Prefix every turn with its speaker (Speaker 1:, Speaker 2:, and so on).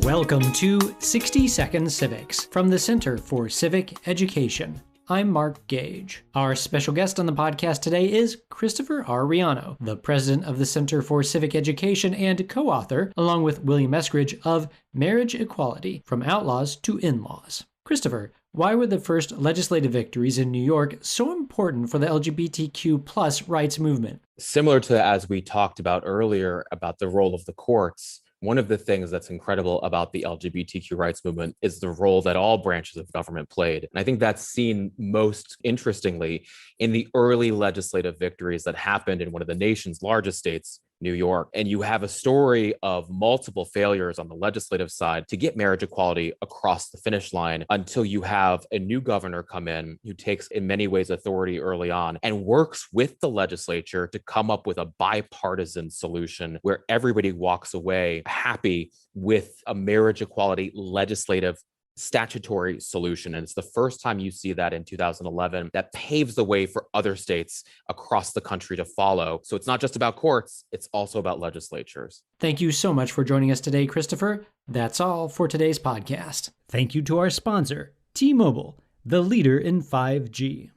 Speaker 1: Welcome to 60 Second Civics from the Center for Civic Education. I'm Mark Gage. Our special guest on the podcast today is Christopher R. Riano, the president of the Center for Civic Education and co-author, along with William Eskridge, of Marriage Equality: From Outlaws to In-Laws. Christopher, why were the first legislative victories in New York so important for the LGBTQ plus rights movement?
Speaker 2: Similar to as we talked about earlier about the role of the courts, one of the things that's incredible about the LGBTQ rights movement is the role that all branches of government played. And I think that's seen most interestingly in the early legislative victories that happened in one of the nation's largest states, New York. And you have a story of multiple failures on the legislative side to get marriage equality across the finish line until you have a new governor come in who takes in many ways authority early on and works with the legislature to come up with a bipartisan solution where everybody walks away happy with a marriage equality legislative statutory solution. And it's the first time you see that in 2011 that paves the way for other states across the country to follow. So it's not just about courts, it's also about legislatures.
Speaker 1: Thank you so much for joining us today, Christopher. That's all for today's podcast. Thank you to our sponsor, T-Mobile, the leader in 5G.